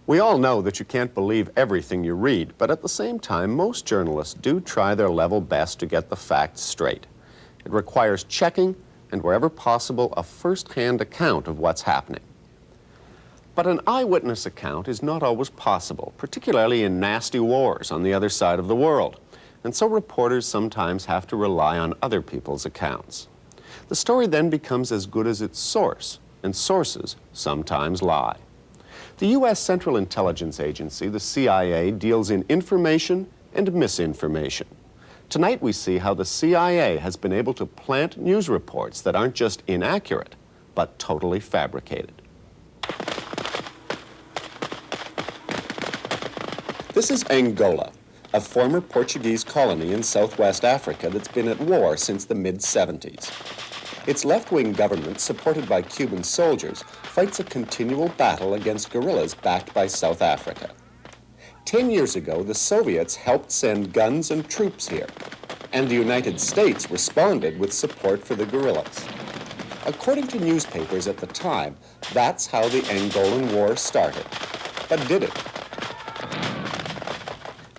We all know that you can't believe everything you read, but at the same time, most journalists do try their level best to get the facts straight. It requires checking and, wherever possible, a first-hand account of what's happening. But an eyewitness account is not always possible, particularly in nasty wars on the other side of the world. And so reporters sometimes have to rely on other people's accounts. The story then becomes as good as its source, and sources sometimes lie. The U.S. Central Intelligence Agency, the CIA, deals in information and misinformation. Tonight we see how the CIA has been able to plant news reports that aren't just inaccurate, but totally fabricated. This is Angola, a former Portuguese colony in southwest Africa that's been at war since the mid-70s. Its left-wing government, supported by Cuban soldiers, fights a continual battle against guerrillas backed by South Africa. 10 years ago, the Soviets helped send guns and troops here, and the United States responded with support for the guerrillas. According to newspapers at the time, that's how the Angolan War started. But did it?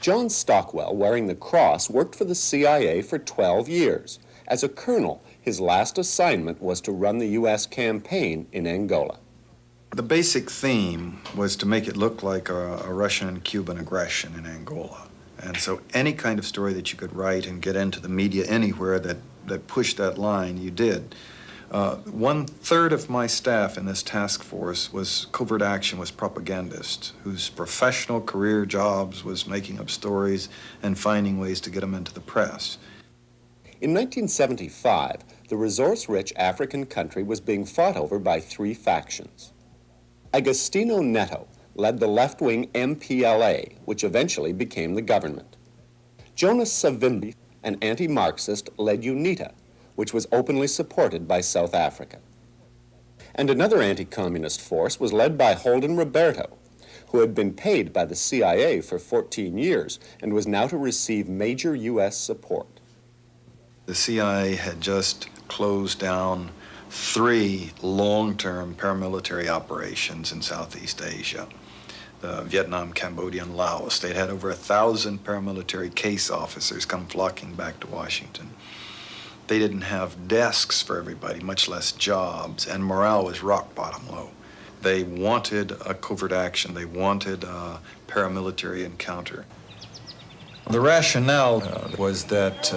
John Stockwell, wearing the cross, worked for the CIA for 12 years. As a colonel, his last assignment was to run the U.S. campaign in Angola. The basic theme was to make it look like a Russian and Cuban aggression in Angola. And so any kind of story that you could write and get into the media anywhere that pushed that line, you did. 1/3 of my staff in this task force was covert action, was propagandists whose professional career jobs was making up stories and finding ways to get them into the press. In 1975, the resource-rich African country was being fought over by 3 factions. Agostinho Neto led the left-wing MPLA, which eventually became the government. Jonas Savimbi, an anti-Marxist, led UNITA, which was openly supported by South Africa. And another anti-communist force was led by Holden Roberto, who had been paid by the CIA for 14 years and was now to receive major U.S. support. The CIA had just closed down 3 long-term paramilitary operations in Southeast Asia. The Vietnam, Cambodia, and Laos. They'd had over 1,000 paramilitary case officers come flocking back to Washington. They didn't have desks for everybody, much less jobs, and morale was rock bottom low. They wanted a covert action. They wanted a paramilitary encounter. The rationale was that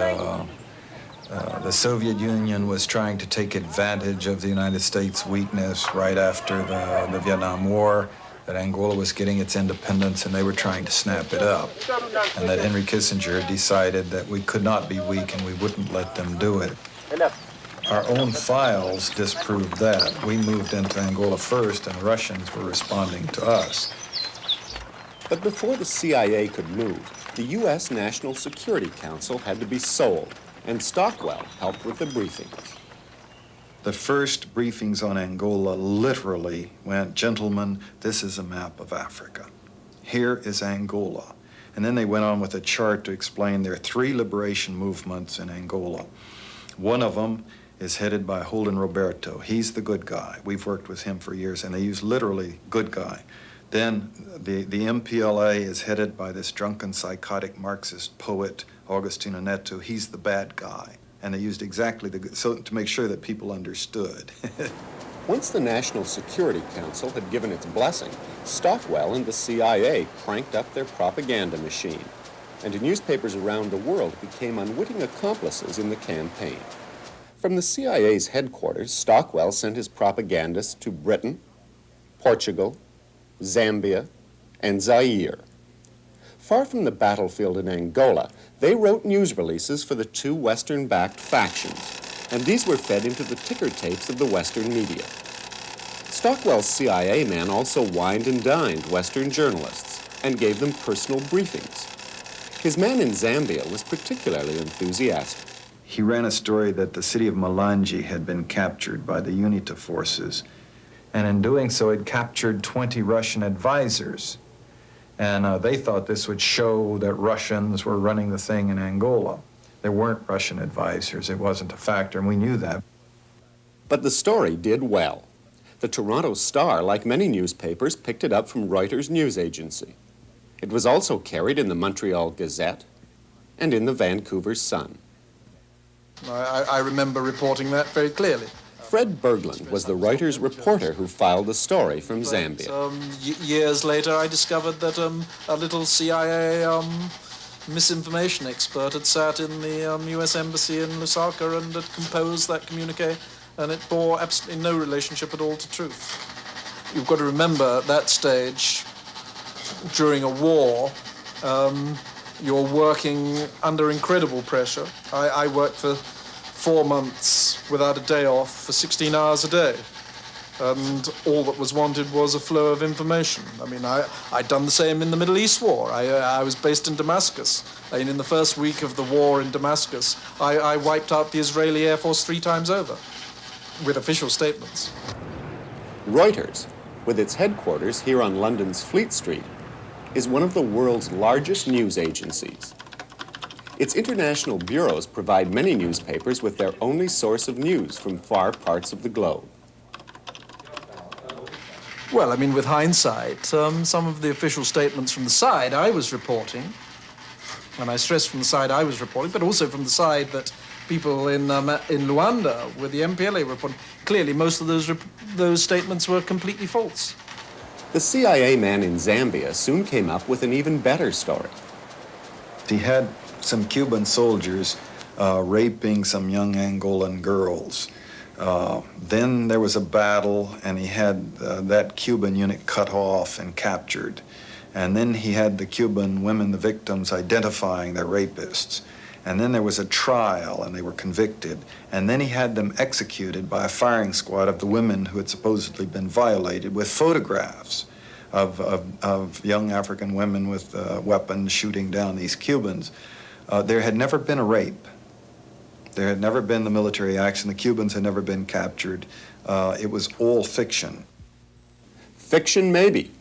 the Soviet Union was trying to take advantage of the United States' weakness right after the Vietnam War, that Angola was getting its independence and they were trying to snap it up, and that Henry Kissinger decided that we could not be weak and we wouldn't let them do it. Our own files disproved that. We moved into Angola first and the Russians were responding to us. But before the CIA could move, the U.S. National Security Council had to be sold, and Stockwell helped with the briefings. The first briefings on Angola literally went, gentlemen, this is a map of Africa. Here is Angola. And then they went on with a chart to explain there are 3 liberation movements in Angola. One of them is headed by Holden Roberto. He's the good guy. We've worked with him for years, and they use literally good guy. Then the MPLA is headed by this drunken, psychotic Marxist poet, Agostinho Neto. He's the bad guy. And they used exactly so to make sure that people understood. Once the National Security Council had given its blessing, Stockwell and the CIA cranked up their propaganda machine, and newspapers around the world became unwitting accomplices in the campaign. From the CIA's headquarters, Stockwell sent his propagandists to Britain, Portugal, Zambia, and Zaire. Far from the battlefield in Angola, they wrote news releases for the 2 Western-backed factions, and these were fed into the ticker tapes of the Western media. Stockwell's CIA man also wined and dined Western journalists and gave them personal briefings. His man in Zambia was particularly enthusiastic. He ran a story that the city of Malanje had been captured by the UNITA forces, and in doing so had captured 20 Russian advisors. And they thought this would show that Russians were running the thing in Angola. There weren't Russian advisors. It wasn't a factor, and we knew that. But the story did well. The Toronto Star, like many newspapers, picked it up from Reuters news agency. It was also carried in the Montreal Gazette and in the Vancouver Sun. I remember reporting that very clearly. Fred Berglund was the Reuters reporter who filed the story from Zambia. Years later, I discovered that a little CIA misinformation expert had sat in the U.S. Embassy in Lusaka and had composed that communique, and it bore absolutely no relationship at all to truth. You've got to remember, at that stage, during a war, you're working under incredible pressure. I worked for 4 months without a day off for 16 hours a day. And all that was wanted was a flow of information. I mean, I'd done the same in the Middle East war. I was based in Damascus. And in the first week of the war in Damascus, I wiped out the Israeli Air Force 3 times over, with official statements. Reuters, with its headquarters here on London's Fleet Street, is one of the world's largest news agencies. Its international bureaus provide many newspapers with their only source of news from far parts of the globe. Well, I mean, with hindsight, some of the official statements from the side I was reporting, and I stress from the side I was reporting, but also from the side that people in Luanda with the MPLA reporting, clearly most of those statements were completely false. The CIA man in Zambia soon came up with an even better story. He had some Cuban soldiers raping some young Angolan girls. Then there was a battle, and he had that Cuban unit cut off and captured. And then he had the Cuban women, the victims, identifying their rapists. And then there was a trial, and they were convicted. And then he had them executed by a firing squad of the women who had supposedly been violated, with photographs of young African women with weapons shooting down these Cubans. There had never been a rape. There had never been the military action. The Cubans had never been captured. It was all fiction. Fiction, maybe,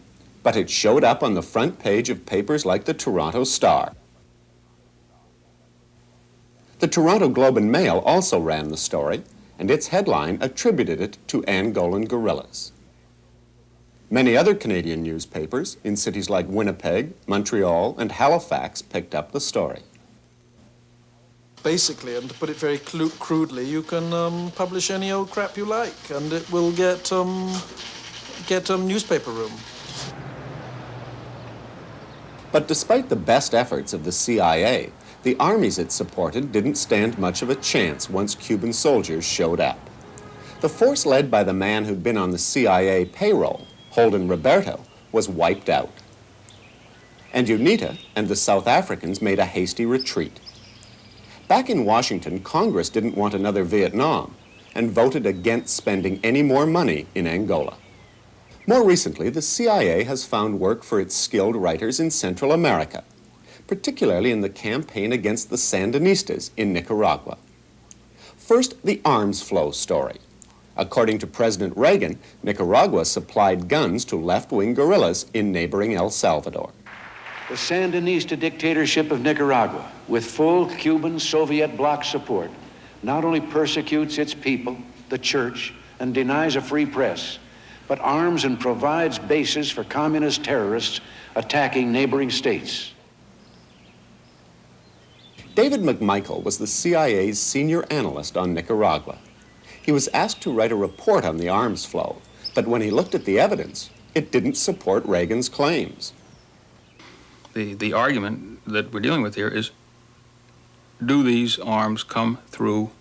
but it showed up on the front page of papers like the Toronto Star. The Toronto Globe and Mail also ran the story, and its headline attributed it to Angolan guerrillas. Many other Canadian newspapers in cities like Winnipeg, Montreal, and Halifax picked up the story. Basically, and to put it very crudely, you can publish any old crap you like, and it will get newspaper room. But despite the best efforts of the CIA, the armies it supported didn't stand much of a chance once Cuban soldiers showed up. The force led by the man who'd been on the CIA payroll, Holden Roberto, was wiped out. And UNITA and the South Africans made a hasty retreat. Back in Washington, Congress didn't want another Vietnam and voted against spending any more money in Angola. More recently, the CIA has found work for its skilled writers in Central America, particularly in the campaign against the Sandinistas in Nicaragua. First, the arms flow story. According to President Reagan, Nicaragua supplied guns to left-wing guerrillas in neighboring El Salvador. The Sandinista dictatorship of Nicaragua, with full Cuban Soviet bloc support, not only persecutes its people, the church, and denies a free press, but arms and provides bases for communist terrorists attacking neighboring states. David McMichael was the CIA's senior analyst on Nicaragua. He was asked to write a report on the arms flow, but when he looked at the evidence, it didn't support Reagan's claims. The argument that we're dealing with here is, do these arms come through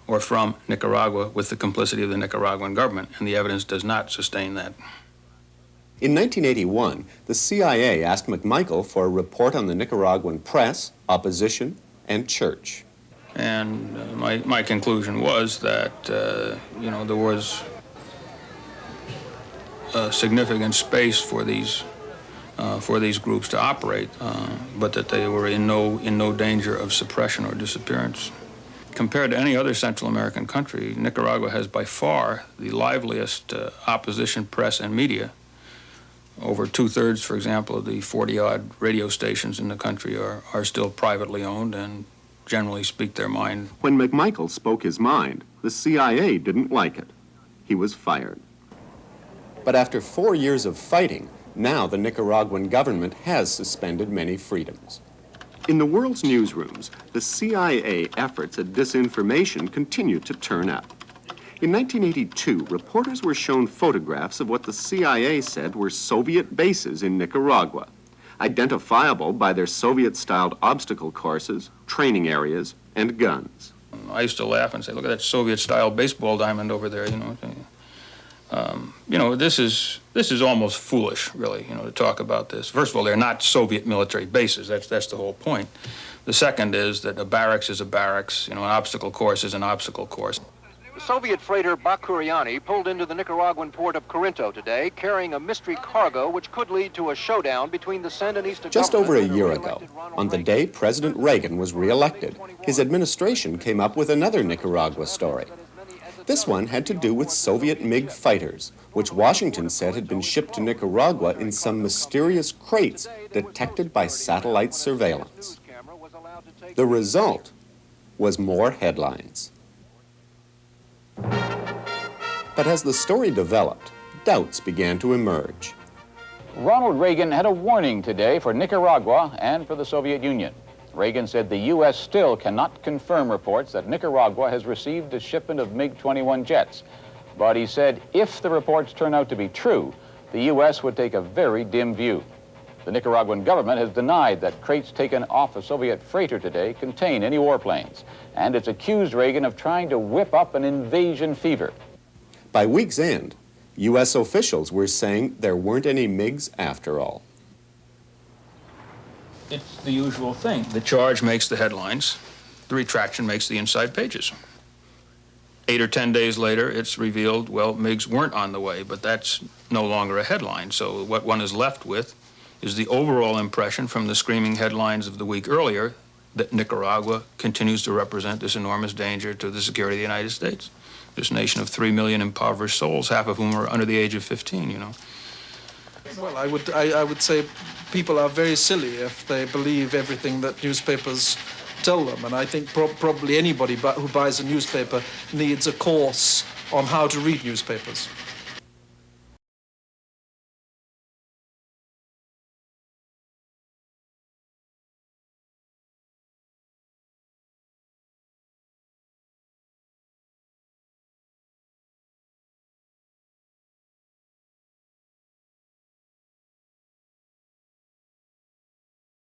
or from Nicaragua with the complicity of the Nicaraguan government? And the evidence does not sustain that. In 1981, the CIA asked McMichael for a report on the Nicaraguan press, opposition, and church. And my conclusion was that, there was a significant space for these groups to operate, but that they were in no danger of suppression or disappearance. Compared to any other Central American country, Nicaragua has by far the liveliest opposition press and media. Over 2/3, for example, of the 40-odd radio stations in the country are still privately owned and generally speak their mind. When McMichael spoke his mind, the CIA didn't like it. He was fired. But after 4 years of fighting, now the Nicaraguan government has suspended many freedoms. In the world's newsrooms, the CIA efforts at disinformation continue to turn up. In 1982, reporters were shown photographs of what the CIA said were Soviet bases in Nicaragua, identifiable by their Soviet-styled obstacle courses, training areas, and guns. I used to laugh and say, look at that Soviet-style baseball diamond over there, you know. This is almost foolish, really, to talk about this. First of all, they're not Soviet military bases. That's the whole point. The second is that a barracks is a barracks. An obstacle course is an obstacle course. The Soviet freighter Bakuriani pulled into the Nicaraguan port of Corinto today, carrying a mystery cargo which could lead to a showdown between the Sandinista Just over a government and year the ago, re-elected Ronald on the Reagan. day President Reagan was re-elected, his administration came up with another Nicaragua story. This one had to do with Soviet MiG fighters, which Washington said had been shipped to Nicaragua in some mysterious crates detected by satellite surveillance. The result was more headlines. But as the story developed, doubts began to emerge. Ronald Reagan had a warning today for Nicaragua and for the Soviet Union. Reagan said the U.S. still cannot confirm reports that Nicaragua has received a shipment of MiG-21 jets. But he said if the reports turn out to be true, the U.S. would take a very dim view. The Nicaraguan government has denied that crates taken off a Soviet freighter today contain any warplanes, and it's accused Reagan of trying to whip up an invasion fever. By week's end, U.S. officials were saying there weren't any MiGs after all. It's the usual thing. The charge makes the headlines. The retraction makes the inside pages. 8 or 10 days later, it's revealed, well, MiGs weren't on the way, but that's no longer a headline. So what one is left with is the overall impression from the screaming headlines of the week earlier that Nicaragua continues to represent this enormous danger to the security of the United States. This nation of 3 million impoverished souls, half of whom are under the age of 15, Well, I would say people are very silly if they believe everything that newspapers tell them, and I think probably anybody who buys a newspaper needs a course on how to read newspapers.